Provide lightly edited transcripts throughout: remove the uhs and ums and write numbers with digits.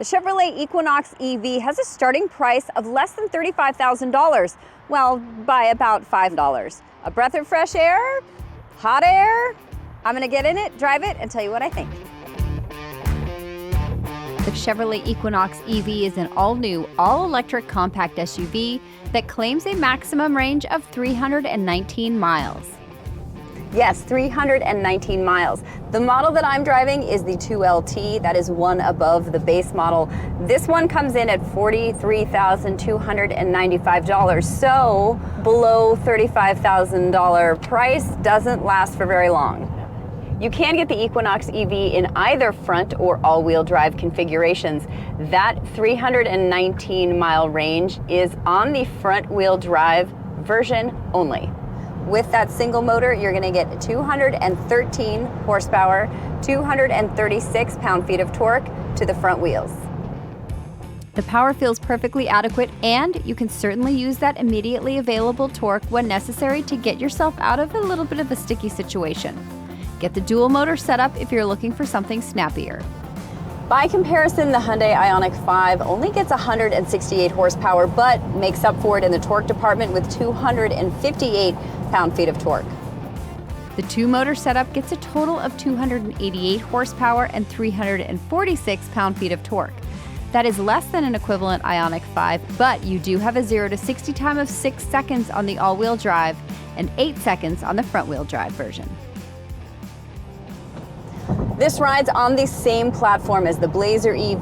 The Chevrolet Equinox EV has a starting price of less than $35,000. Well, by about $5. A breath of fresh air? Hot air? I'm gonna get in it, drive it, and tell you what I think. The Chevrolet Equinox EV is an all-new, all-electric compact SUV that claims a maximum range of 319 miles. Yes, 319 miles. The model that I'm driving is the 2LT. That is one above the base model. This one comes in at $43,295. So below $35,000 price doesn't last for very long. You can get the Equinox EV in either front or all-wheel drive configurations. That 319 mile range is on the front-wheel drive version only. With that single motor, you're going to get 213 horsepower, 236 pound-feet of torque to the front wheels. The power feels perfectly adequate, and you can certainly use that immediately available torque when necessary to get yourself out of a little bit of a sticky situation. Get the dual motor setup if you're looking for something snappier. By comparison, the Hyundai Ioniq 5 only gets 168 horsepower, but makes up for it in the torque department with 258 pound-feet of torque. The two-motor setup gets a total of 288 horsepower and 346 pound-feet of torque. That is less than an equivalent Ioniq 5, but you do have a 0 to 60 time of 6 seconds on the all-wheel drive and 8 seconds on the front-wheel drive version. This rides on the same platform as the Blazer EV,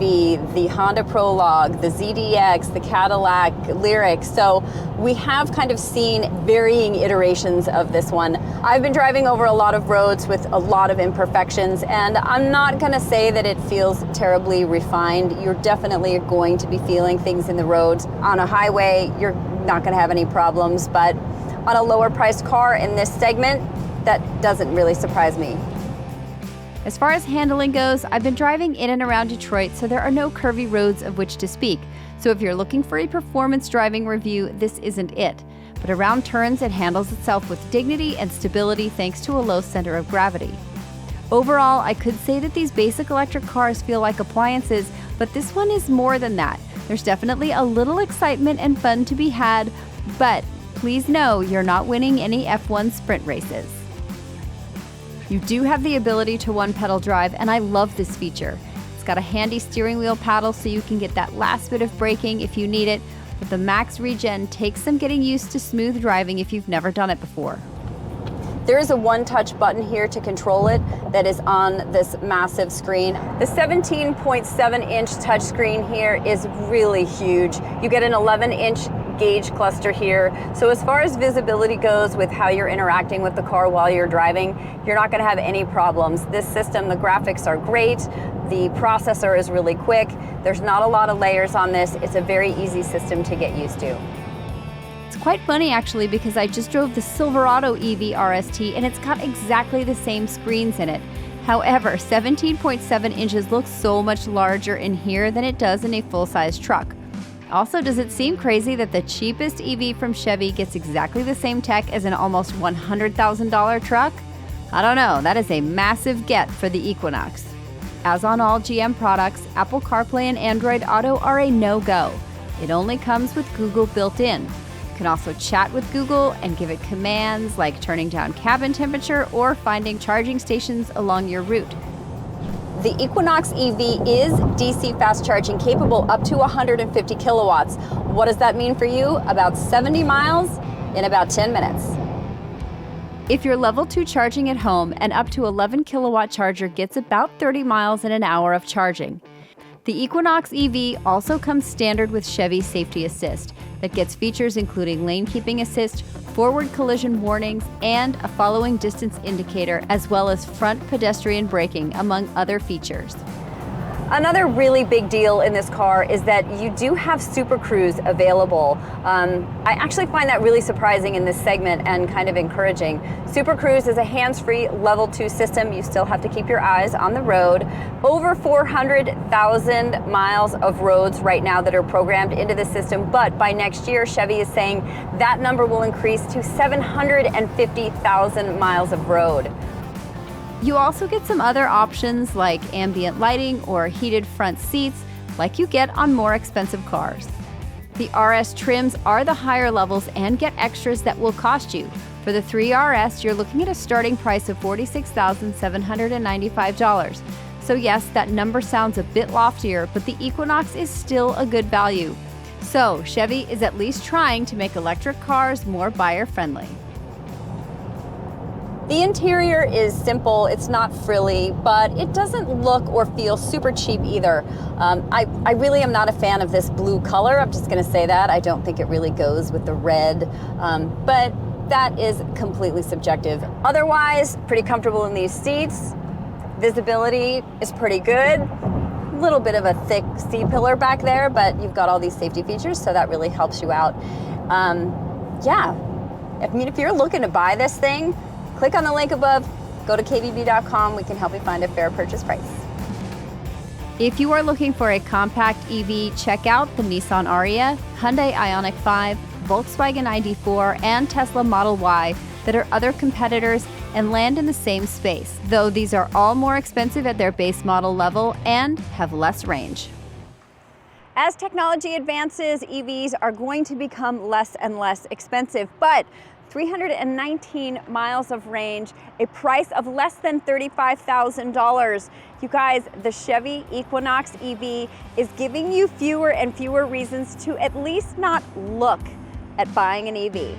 the Honda Prologue, the ZDX, the Cadillac Lyriq. So we have kind of seen varying iterations of this one. I've been driving over a lot of roads with a lot of imperfections, and I'm not going to say that it feels terribly refined. You're definitely going to be feeling things in the roads. On a highway, you're not going to have any problems, but on a lower priced car in this segment, that doesn't really surprise me. As far as handling goes, I've been driving in and around Detroit, so there are no curvy roads of which to speak. So if you're looking for a performance driving review, this isn't it. But around turns, it handles itself with dignity and stability thanks to a low center of gravity. Overall, I could say that these basic electric cars feel like appliances, but this one is more than that. There's definitely a little excitement and fun to be had, but please know you're not winning any F1 sprint races. You do have the ability to one-pedal drive, and I love this feature. It's got a handy steering wheel paddle so you can get that last bit of braking if you need it, but the Max Regen takes some getting used to smooth driving if you've never done it before. There is a one-touch button here to control it that is on this massive screen. The 17.7-inch touchscreen here is really huge. You get an 11-inch gauge cluster here. So as far as visibility goes with how you're interacting with the car while you're driving, you're not going to have any problems. This system, the graphics are great. The processor is really quick. There's not a lot of layers on this. It's a very easy system to get used to. It's quite funny actually, because I just drove the Silverado EV RST and it's got exactly the same screens in it. However, 17.7 inches looks so much larger in here than it does in a full-size truck. Also, does it seem crazy that the cheapest EV from Chevy gets exactly the same tech as an almost $100,000 truck? I don't know, that is a massive get for the Equinox. As on all GM products, Apple CarPlay and Android Auto are a no-go. It only comes with Google built in. You can also chat with Google and give it commands like turning down cabin temperature or finding charging stations along your route. The Equinox EV is DC fast charging capable up to 150 kilowatts. What does that mean for you? About 70 miles in about 10 minutes. If you're level 2 charging at home, an up to 11 kilowatt charger gets about 30 miles in an hour of charging. The Equinox EV also comes standard with Chevy Safety Assist that gets features including lane keeping assist, forward collision warnings, and a following distance indicator, as well as front pedestrian braking, among other features. Another really big deal in this car is that you do have Super Cruise available. I actually find that really surprising in this segment and kind of encouraging. Super Cruise is a hands-free level 2 system. You still have to keep your eyes on the road. Over 400,000 miles of roads right now that are programmed into the system, but by next year, Chevy is saying that number will increase to 750,000 miles of road. You also get some other options like ambient lighting or heated front seats, like you get on more expensive cars. The RS trims are the higher levels and get extras that will cost you. For the 3RS, you're looking at a starting price of $46,795. So yes, that number sounds a bit loftier, but the Equinox is still a good value. So Chevy is at least trying to make electric cars more buyer-friendly. The interior is simple, it's not frilly, but it doesn't look or feel super cheap either. I really am not a fan of this blue color, I'm just gonna say that. I don't think it really goes with the red, but that is completely subjective. Otherwise, pretty comfortable in these seats. Visibility is pretty good. A little bit of a thick C-pillar back there, but you've got all these safety features, so that really helps you out. Yeah, I mean, if you're looking to buy this thing, click on the link above, go to kvb.com, we can help you find a fair purchase price. If you are looking for a compact EV, check out the Nissan Ariya, Hyundai Ioniq 5, Volkswagen ID4, and Tesla Model Y that are other competitors and land in the same space, though these are all more expensive at their base model level and have less range. As technology advances, EVs are going to become less and less expensive, but 319 miles of range, a price of less than $35,000. You guys, the Chevy Equinox EV is giving you fewer and fewer reasons to at least not look at buying an EV.